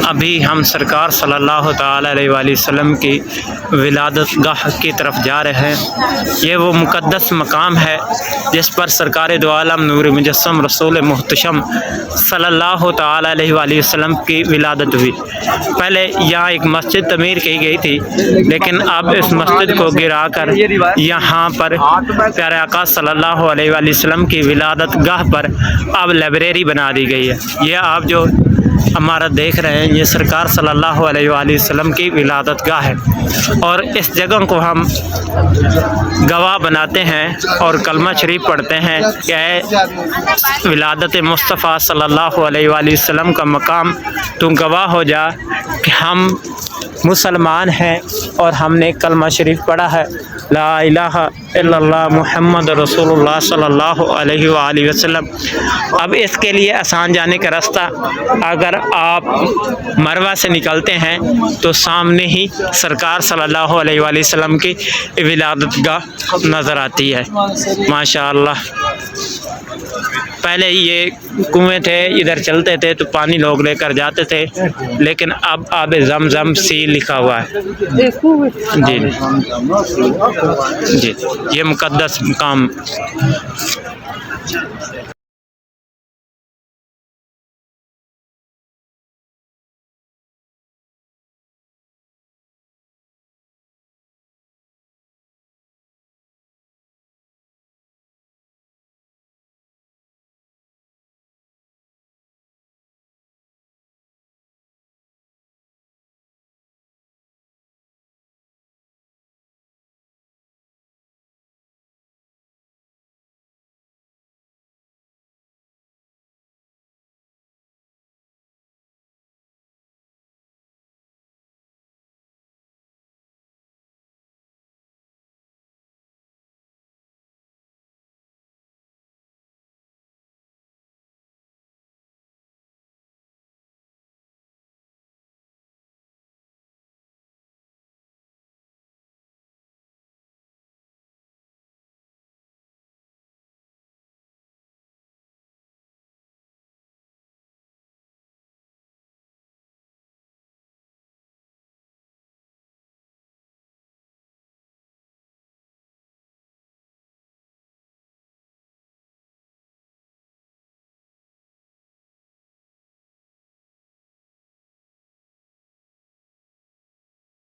ابھی ہم سرکار صلی اللہ تعالی علیہ وآلہ وسلم کی ولادت گاہ کی طرف جا رہے ہیں۔ یہ وہ مقدس مقام ہے جس پر سرکار دو عالم نور مجسم رسول محتشم صلی اللہ تعالی علیہ وآلہ وسلم کی ولادت ہوئی۔ پہلے یہاں ایک مسجد تعمیر کی گئی تھی، لیکن اب اس مسجد کو گرا کر یہاں پر پیارے آقا صلی اللہ علیہ وآلہ وسلم کی ولادت گاہ پر اب لائبریری بنا دی گئی ہے۔ یہ آپ جو عمارت دیکھ رہے ہیں، یہ سرکار صلی اللہ علیہ وآلہ وسلم کی ولادت گاہ ہے، اور اس جگہ کو ہم گواہ بناتے ہیں اور کلمہ شریف پڑھتے ہیں کہ اے ولادت مصطفیٰ صلی اللہ علیہ وآلہ وسلم کا مقام، تو گواہ ہو جا کہ ہم مسلمان ہیں اور ہم نے کلمہ شریف پڑھا ہے، لا الہ الا اللہ محمد رسول اللہ صلی اللہ علیہ وآلہ وسلم۔ اب اس کے لیے آسان جانے کا راستہ، اگر آپ مروہ سے نکلتے ہیں تو سامنے ہی سرکار صلی اللہ علیہ وآلہ وسلم کی ولادت گاہ نظر آتی ہے۔ ماشاءاللہ، پہلے یہ کنویں تھے، ادھر چلتے تھے تو پانی لوگ لے کر جاتے تھے، لیکن اب آب زمزم سی لکھا ہوا ہے۔ جی جی، یہ مقدس مقام